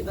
क्या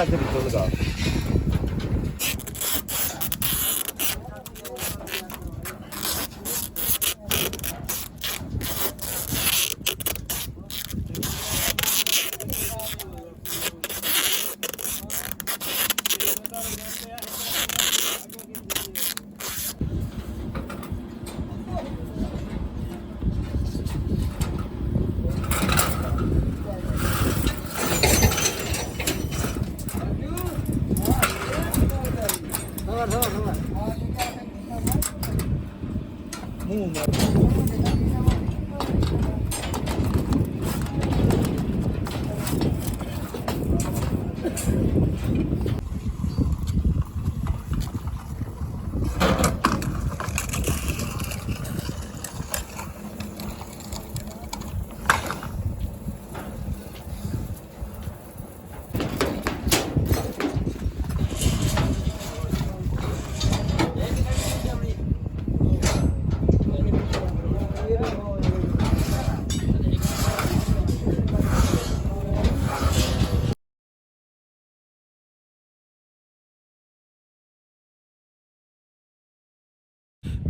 फिर तो लगा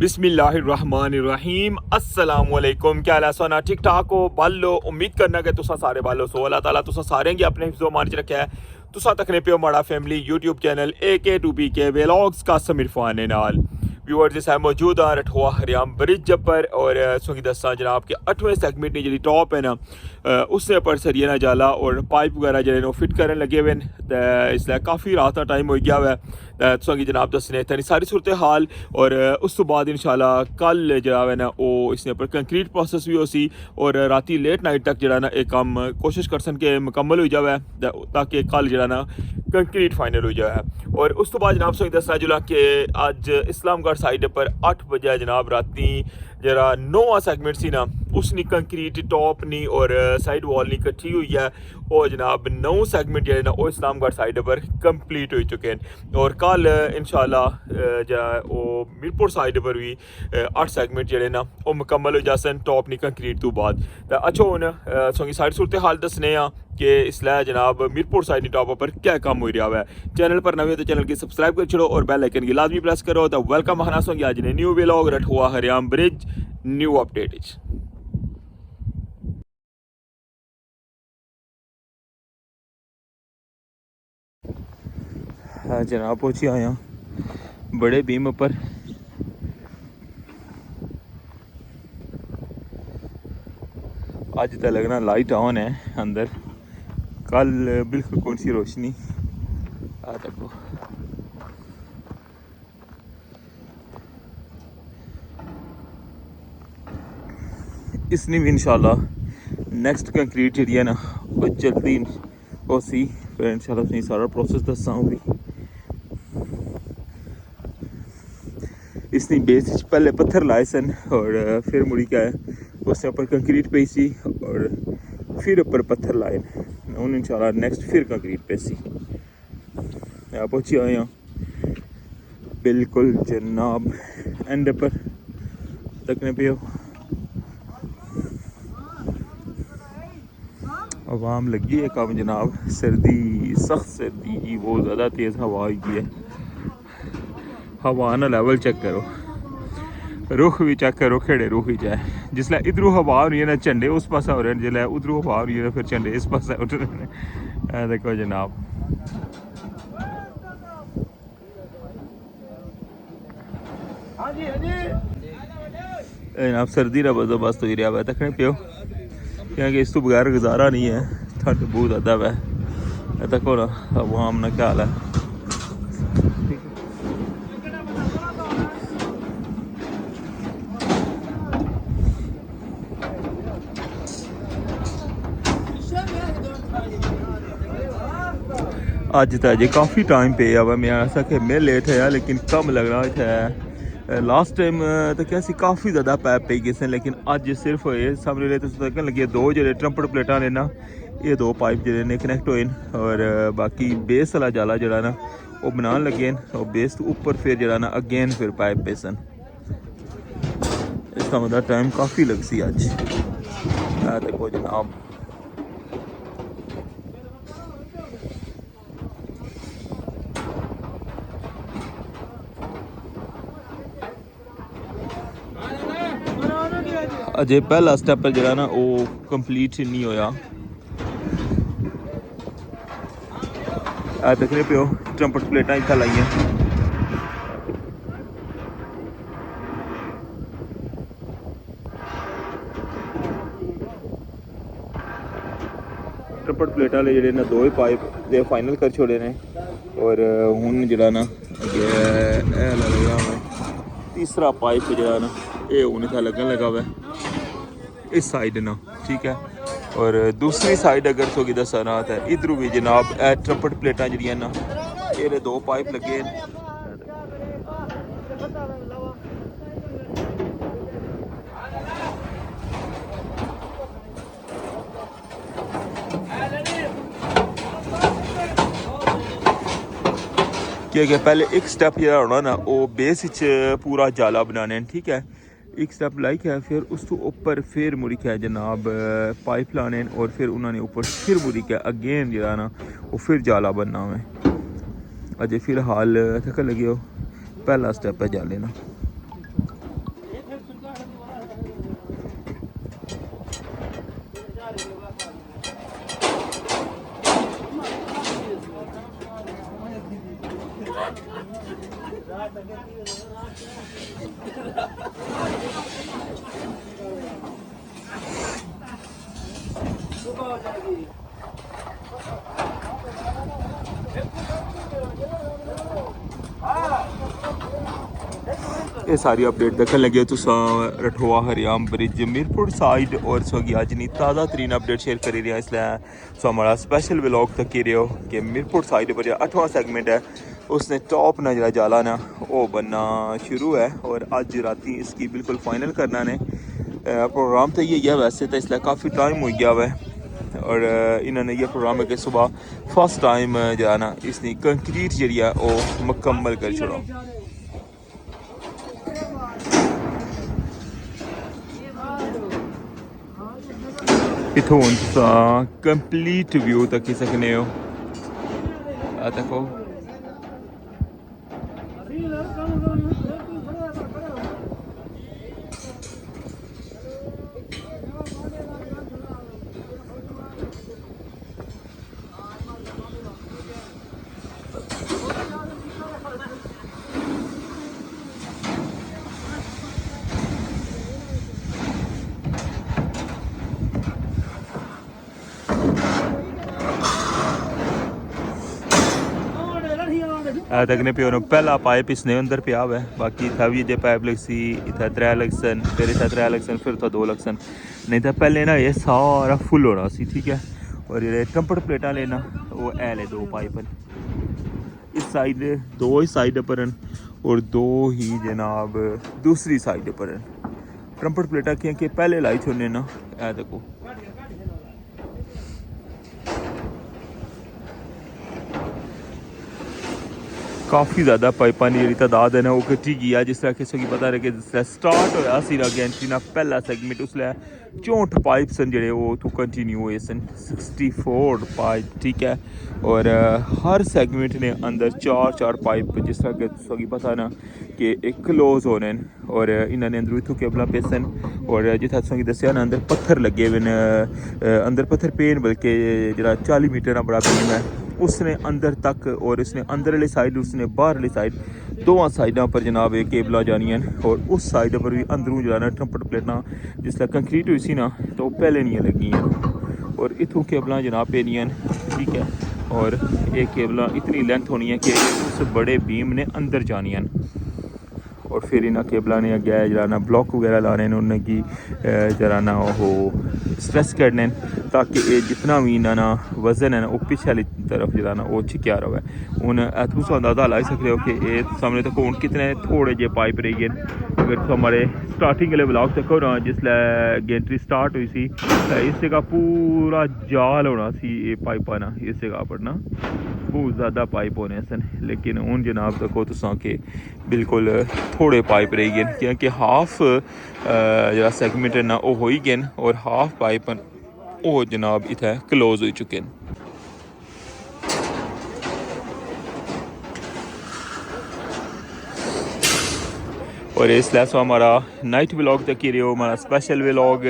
बिस्मिल्लाहिर्रहमानिर्रहीम अस्सलाम वालेकुम। क्या हाल है सोना ठीक ठाक हो बालो। उम्मीद करना कि तुसा सारे बालो सो अल्लाह ताला तुसा सारे गी अपने हिफ्ज़ो मान च रखा है। तुसा तकने पे माड़ा family YouTube channel AK2PK vlogs का समीर फान नाल व्यूअर्स जिस है मौजूद आ रठुआ हरियाम ब्रिज पर और सुंगी दसा जनाब के 8वें सेगमेंट ने जी टॉप है ना उससे पर सरिये ना जाला और पाइप वगैरह जो फिट करन लगे हुए इसलिए काफ़ी रात का टाइम हो गया हुआ है। तुसेंगी जनाब दसने इतनी सारी सूरत हाल और उस तो बाद इंशाल्लाह कल जरा है ना वो इसने पर कंक्रीट प्रोसेस भी हो सी और राती लेट नाइट तक जरा ना एक काम कोशिश कर सन के मुकम्मल हो जाए ताकि कल जरा ना कंक्रीट फाइनल हो जाए। और उस तो बाद जनाब सुंगी दसना जुला कि अज इस्लामगढ़ साइड पर 8 बजे जनाब राती जरा 9वां सेगमेंट सी ना उसनी कंक्रीट टॉप नहीं और साइड वॉल नहीं कट्ठी हुई है और जनाब 9 सेगमेंट जो ना वो इस्लामगढ़ साइड पर कंप्लीट हो चुके हैं और कल इंशाल्लाह वो मीरपुर साइड पर भी 8 सेगमेंट जो ना वो मुकम्मल हो जासन टॉप नहीं कंक्रीट तो बाद। अच्छा हूँ सोंगी साइड सूरत हाल दसने कि इसलिए जनाब मीरपुर साइड टॉप पर क्या काम हो रहा है। चैनल पर नवे तो चैनल की सब्सक्राइब कर छोड़ो और बेल आइकन की लाजमी प्रेस करो तो वेलकम हना सोंगी आज ने न्यू व्लॉग रठुआ हरियाम ब्रिज न्यू अपडेट। हाँ जनाब पहुंची आया बड़े बीम पर आज तो लगना लाइट ऑन है अंदर कल बिल्कुल कौन सी रोशनी आ देखो इसने भी इंशाल्लाह नेक्स्ट कंक्रीट जी है ना वो जल्दी हो सी फिर इंशाल्लाह उसने सारा प्रोसेस दसा भी। इसने बेस पहले पत्थर लाए सन और फिर मुड़ी क्या है उससे ऊपर कंक्रीट पे सी और फिर ऊपर पत्थर लाए उन इंशाल्लाह नेक्स्ट फिर कंक्रीट पे सी पहुंची आए हैं बिल्कुल जनाब एंड पर तकने पे हो। आवाम लगी है काम जनाब सर्दी सख्त सर्दी जी बहुत ज़्यादा तेज़ हवा आई है। हवा ना लेवल चेक करो रुख भी चेक करो खेड़े रुख ही जाए जिसलै इधरों हवा हो रही है ना झंडे उस पासा हो रहे हैं जिसलै उधरों हवा हो रही है फिर झंडे इस पासा उठ रहे हैं। देखो जनाब जनाब सर्दी का बंदोबस्त हो रहा वै तकने पियो क्योंकि इस तो बगैर गुजारा नहीं है। ठंड बहुत ज़्यादा वै तको ना अवाम ना क्या हाल है। अज तो अजे काफ़ी टाइम पे हुआ मैं ऐसा कि मैं लेट है लेकिन कम लग रहा है। लास्ट टाइम तो क्या सी काफ़ी ज़्यादा पैप पे गए थे लेकिन अज सिर्फ ये सामने तकन लगे दो जो ट्रंपट प्लेटा ने ना ये दो पाइप जो ने कनैक्ट होए और बाकी बेस वाला जाला जरा ना वो बनाने लगे और बेस तो ऊपर फिर जरा ना अगेन फिर पाइप पे सन इसका मतलब टाइम काफ़ी लग सी अज देखो जनाब। अजे पहला स्टैप जरा ना वो कंप्लीट नहीं होया तकने पियो ट्रंपट प्लेटा इतना लाइया ट्रंपट प्लेटा वाले जेडे ना दो ही पाइप दे फाइनल कर छोड़े ने और हुन जरा ना तीसरा पाइप जरा ना ये हूँ इतना लगन लगा हुआ इस साइड ना ठीक है। और दूसरी साइड अगर तुझे दसा ना तो इधरों भी जनाब ट्रंपट प्लेटा जड़ियाँ ना ये दो पाइप लगे क्योंकि पहले एक स्टैप जो होना ना वो बेस पूरा जाला बनाने ठीक है। एक स्टैप लाइक है फिर उस तो ऊपर फिर मुड़ी क्या जनाब पाइप लाने और फिर उन्होंने ऊपर फिर मुड़ी क्या अगेन जो ना वो फिर जाला बनना है। अजय फिलहाल थक लगे हो पहला स्टैप है जाले ना ये सारी अपडेट देखने लगे तो रठोआ हरियाम ब्रिज मीरपुर साइड और सोगी अज नहीं ताज़ा तरीन अपडेट शेयर करी रहा इसलिए सो हमारा स्पेशल व्लॉग तक ही रहो कि मीरपुर साइड पर जो 8वां सेगमेंट है उसने टॉप ना जरा जाला ना वो बनना शुरू है और आज राती इसकी बिल्कुल फाइनल करना ने प्रोग्राम तो ये है वैसे तो इसलिए काफ़ी टाइम हो गया हुआ है और इन्होंने ये प्रोग्राम है कि सुबह फर्स्ट टाइम जो है ना इसने कंक्रीट जी है वो मुकम्मल कर छोड़ा। इथों कंप्लीट व्यू तक सकने हो देखो तकने पे पहला पाइप इसने अंदर पे हुआ है बाकी इतना भी जो पाइप लग सी इतना 3 लग सन फिर इतना 3 लग सन फिर तो 2 लग सन नहीं तो पहले ना ये सारा फुल होना सी ठीक है। और ये ट्रंपट प्लेटा लेना वो है 2 पाइप इस साइड 2 ही साइड पर और 2 ही जनाब दूसरी साइड पर ट्रंपट प्लेटा क्योंकि पहले लाई छोड़ने ना देखो काफ़ी ज़्यादा पाइपा की तादाद है ना वो कट्टी गई है जिस तरह किसी की पता रहे कि जिसलै स्टार्ट होया सी ना गैंट्री ना पहला सेगमेंट उसलै 64 पाइप सन जेडे वो तो कंटिन्यू हुए सन 64 पाइप ठीक है। और हर सेगमेंट ने अंदर 4 पाइप जिस तरह कि पता ना कि एक क्लोज होने और इन्होंने अंदर इतों केबल पे सन और जितना तुसेंगी दस्सेआ ना अंदर पत्थर लगे हुए अंदर पत्थर पेन बल्कि जरा 40 मीटर का बड़ा बीम है उसने अंदर तक और उसने अंदर वाली साइड उसने बाहर वाली साइड दोवां साइडों पर जनाब ये केबल जानियां और उस साइड पर भी अंदरों जो है ना ट्रम्पट प्लेटां जिसलै कंक्रीट हुई सी ना तो पहले नहीं लगियां और इथों केबल जनाब पेनियां ठीक है। और ये केबल इतनी लेंथ होनी है कि उस बड़े बीम ने अंदर जानियां और फिर इन्होंने केबलों ने अगे जरा ना ब्लॉक वगैरह लाने उन्हेंगी जरा ना वो स्ट्रेस करने ताकि ये जितना भी इन्होंने वजन है ना वो पिछले वाली तरफ जरा ना वो छिक्या रहे। हूँ तुम अंदाजा लाई सकते हो कि ये सामने तक हूँ कितने थोड़े जे पाइप रही गए। अगर तुम हमारे स्टार्टिंग वाले ब्लॉक देखो ना जिसलै गेंट्री स्टार्ट हुई सी इस जगह पूरा जाल होना सी ये पाइपा ना इस जगह पर ना बहुत ज़्यादा पाइप होने सन लेकिन हूँ जनाब देखो तुसा के बिल्कुल थोड़े पाइप रही गए क्योंकि हाफ जरा सैगमेंट है ना वो हो ही गए और हाफ पाइप वो जनाब इतना क्लोज हो चुके हैं। और इसलिए हमारा नाइट व्लॉग तक ही रहो हमारा स्पेशल व्लॉग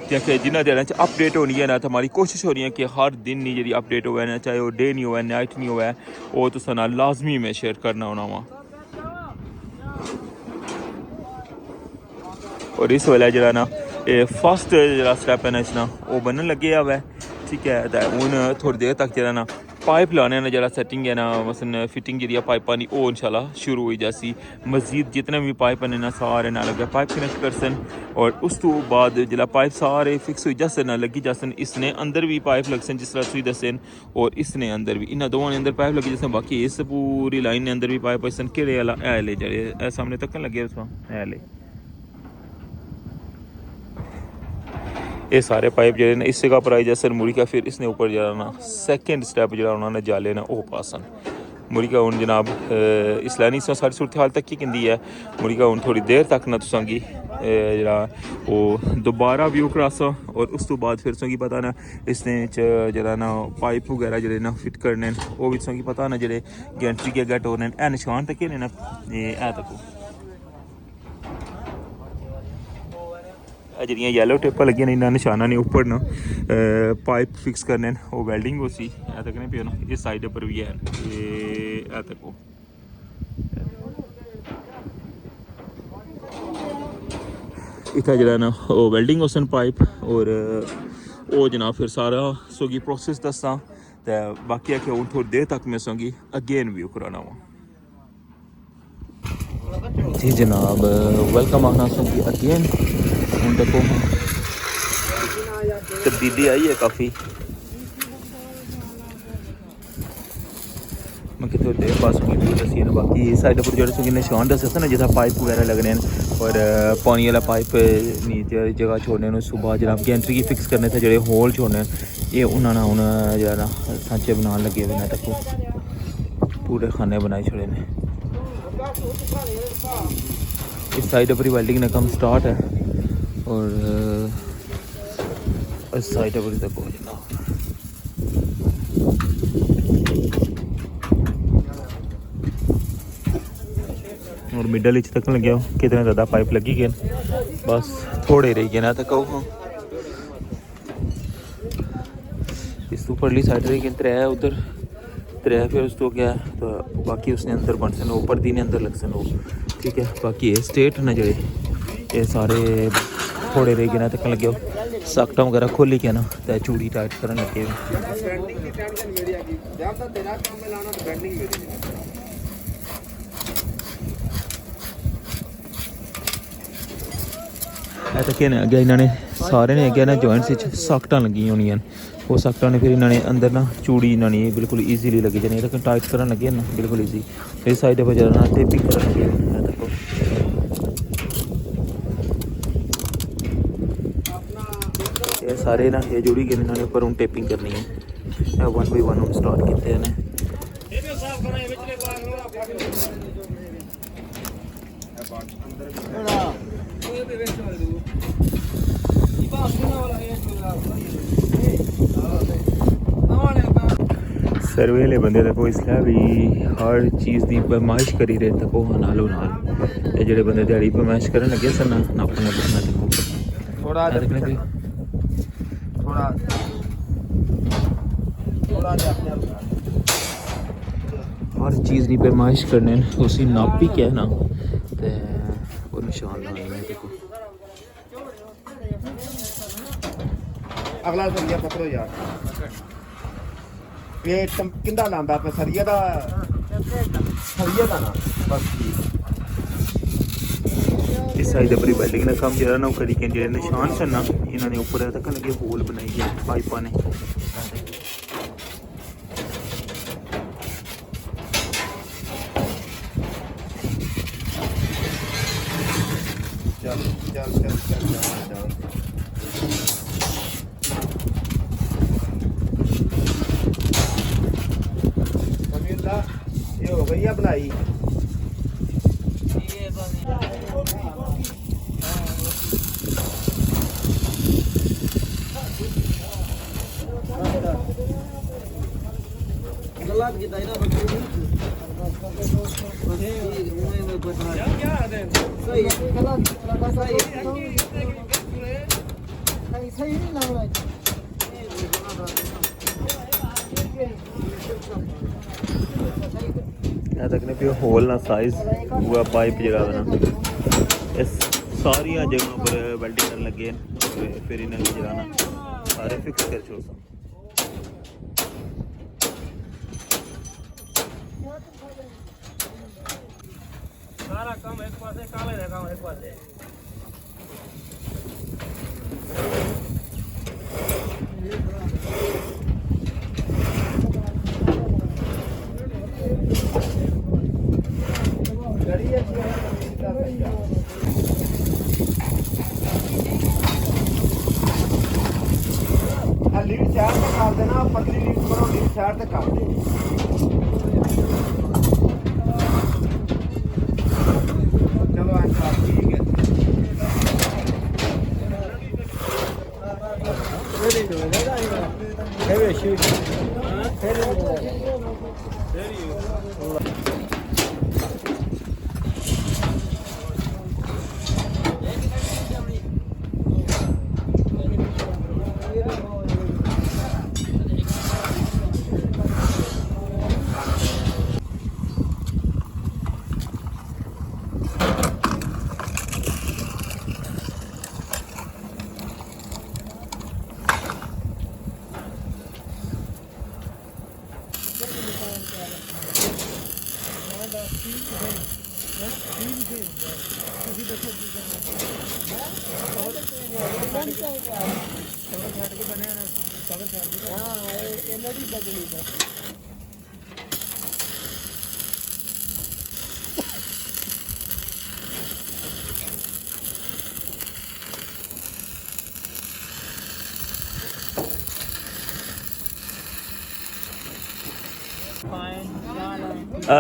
क्योंकि जिन्हें दिन अपडेट होनी है ना तो हमारी कोशिश हो रही है कि हर दिन नहीं जी अपडेट हो ना चाहे वो डे नहीं हो नाइट नहीं हो वो तो सना लाजमी मैं शेयर करना होना वा। और इस वेले जरा ना फर्स्ट जरा स्टैप है ना इसना वो बनन लगे हुआ है ठीक है। तो हूँ थोड़ी देर तक जरा ना पाइप लाने ना जरा सेटिंग है ना मसन फिटिंग जी पाइपा की वो इंशाल्लाह शुरू हो जासी। मजीद जितने भी पाइप ने ना सारे ना लगे पाइप कनेक्ट कर सन और उस तो बाद जिला पाइप सारे फिक्स हो जासन ना लगी जासन इसने अंदर भी पाइप लग सन जिस तरह सुई दसन और इसने अंदर भी इन्होंने दोवां ने अंदर पाइप लगी जैसे बाकी इस पूरी लाइन ने अंदर भी पाइप सन केड़े वाला ऐले जड़े सामने तक लगे उस ऐले ये सारे पाइप जो इस जगह पर आई जैसे मुड़ी का फिर इसने ऊपर जरा ना सेकेंड स्टैप जो उन्होंने जाले ना वो पासन मुड़ी का हूँ जनाब इसलिए नहीं सारी सूरत हाल तक ही कहती है मुड़ी का हूँ थोड़ी देर तक ना तुसांगी जरा वो दोबारा व्यू करासा और उस तो बाद फिर तुसांगी पता ना इसने जरा ना पाइप वगैरह जड़े ना फिट करने वो भी तुसांगी पता ना जड़े गेंट्री के अग्गे टोरने ए निशान तक ने ना ए तक जड़ियाँ येलो टेपा लगी इन्ना निशाना ने ऊपर ना पाइप फिक्स करने वो वेल्डिंग हो सी तक नहीं पे ना इस साइड पर भी है तक इतना जरा ना वो वेल्डिंग हो सन पाइप और वो जनाब फिर सारा सोगी प्रोसेस दसा तो बाकी है कि हूँ थोड़ी देर तक मैं सोगी अगेन व्यू कराना वा जी जनाब वेलकम आना सोगी अगेन हूँ देखो तब्दीली आई है काफ़ी मैं कितने देर पास होंगी दसी है बाकी इस साइड पर जो निशान दसे ना जितना पाइप वगैरह लगने और पानी वाला पाइप नीचे जगह छोड़ने सुबह जनाब गेंट्री की फिक्स करने थे जो होल छोड़ने ये उन्होंने हूँ जरा सांचे बना लगे हुए तक पूरे खाने बनाए छोड़े ने इस साइड पर ही वेल्डिंग का काम स्टार्ट है और इस साइड पर तक हो जाना और मिडल इच तक लगे कितने ज़्यादा पाइप लगी गए बस थोड़े रह गए ना तक इस ऊपरली साइड रह गए त्रै उधर त्रै फिर उस तो गया तो बाकी उसने अंदर बन सन ऊपर दी ने अंदर लग सन वो ठीक है। बाकी ये स्टेट ना जड़े ये सारे थोड़े रह गए ना तक लगे सकटा वगैरह खोली के ना तो चूड़ी टाइट करने लगे तो क्या अगे इन्होंने सारे ने अगे ना जॉइंट्स सकटा लगी होनी वो सकटा ने फिर इन्होंने अंदर ना चूड़ी इन्होंने बिल्कुल ईजीली लगी जानी लेकिन टाइट करने लगे ना बिल्कुल ईजी इस साइड पर जरा टेपिंग कर लगे देखो ये सारे ना ये जुड़ी गए इन्होंने पर हूँ टेपिंग करनी है 1 बाय 1 हम स्टार्ट किए हैं सर्वे वाले बंदे देखो इसलिए भी हर चीज़ की पैमाइश करी रहे तको नालों नाल ये जेडे बंदे दिहाड़ी पैमाइश करन लगे सन नापने बसना देखो थोड़ा देखने पे थोड़ा थोड़ा हर चीज़ की पैमाइश करने उसी नापी क्या है ना तो वो निशान लाने देखो अगला सरिया पकड़ो यार ये किंदा लांदा पे सरिया दा ना बस इस साइड अपनी वेल्डिंग का काम जो ना करी के जो निशान से ना इन्होंने ऊपर तक लगे होल बनाई है पाइपा ने चल चल चल चल चल समीरदा ये हो गई है बनाई गलत की दायरा बकरी सही गलत सही सही नहीं लग रहा है तकने पे होल ना साइज हुआ पाइप जगह बना इस सारी जगह पर वेल्डिंग करने लगे फिर इन्हें जगह सारे फिक्स कर छोड़ सारा काम एक पास है काले का काम एक पास है लीड चार तक कर देना पतली लीड करो लीड चार तक कर दे चलो अच्छा ठीक है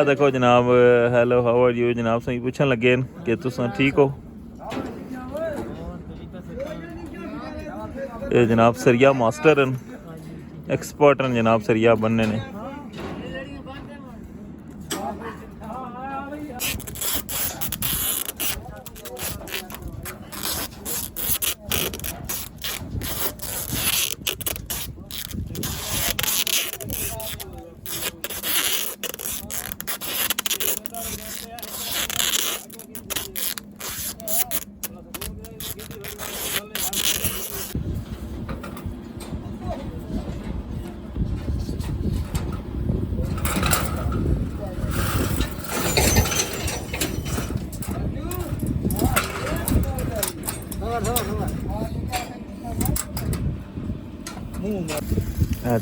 देखो जनाब हेलो हाउ आर यू जनाब सही पूछन लगे कि तुस ठीक हो ये जनाब सरिया मास्टर एक्सपर्ट हैं जनाब सरिया बनने ने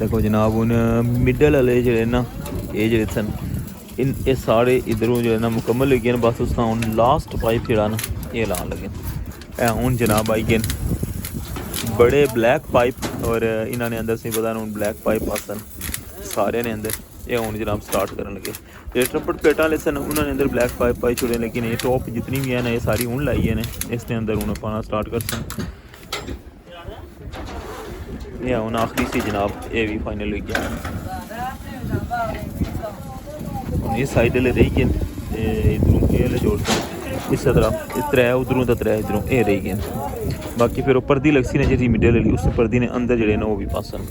देखो जनाब हूँ मिडल वाले जो ना ये जो सन इन ये सारे इधरों जो है ना मुकम्मल हो गए बस उसका हूँ लास्ट पाइप जरा ना ये लान लगे हूँ जनाब आई गए बड़े ब्लैक पाइप और इन्होंने अंदर से पता हूँ ब्लैक पाइप आसन सारे ने अंदर ये हूँ जनाब स्टार्ट करने लगे जो ट्रम्पट प्लेटा वाले सन उन्होंने अंदर ब्लैक पाइप पाई छोड़े लेकिन ये टॉप जितनी भी है ना ये सारी हूँ लाई है इसके अंदर हूँ पाना स्टार्ट कर सन ये हूँ आखिरी सी जनाब ये भी फाइनल हो गया ये साइड ले रही गए इधरों ये जोड़ते इस तरह त्रै उधरों तो त्रै इधरों ये रही गए बाकी फिर पर्दी लगसी ने जी मिडल वाली उस पर्दी ने अंदर जड़े ना वो भी पासन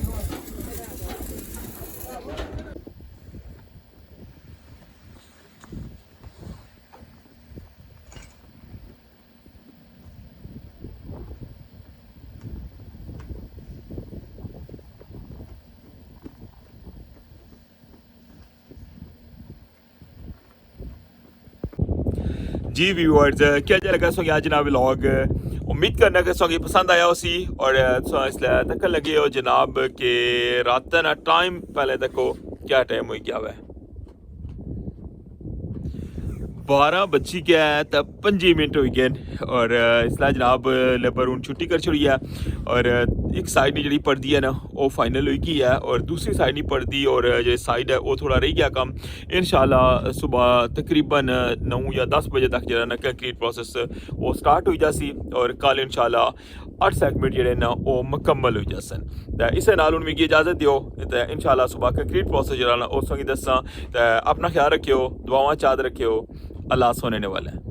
जी व्यूअर्स क्या लगा सो आज जनाब व्लॉग उम्मीद करना कि सो पसंद आया उसी और सो इसलिए तक लगे हो जनाब के रात ना टाइम पहले देखो क्या टाइम हो गया हुआ है 12 बजी गया है तब 5 मिनट हो गए और इसलिए जनाब लेबर हूँ छुट्टी कर छोड़ी है और एक साइड ने जी पढ़ती है ना वो फाइनल हो गई है और दूसरी साइड नहीं पढ़ती और जो साइड है वो थोड़ा रह गया कम इंशाल्लाह सुबह तकरीबन 9 या 10 बजे तक जो ना कंक्रीट प्रोसेस वो स्टार्ट हो जासी और कल इंशाल्लाह 8 सेगमेंट जो ना वो मुकम्मल हो जासन तो इस नाल हूँ मिगी इजाज़त दियो तो इंशाल्लाह सुबह कंक्रीट प्रोसेस जो ना उस दसा तो अपना ख्याल रखियो दुआवां चाद रखियो अल्लाह सोने वाला है।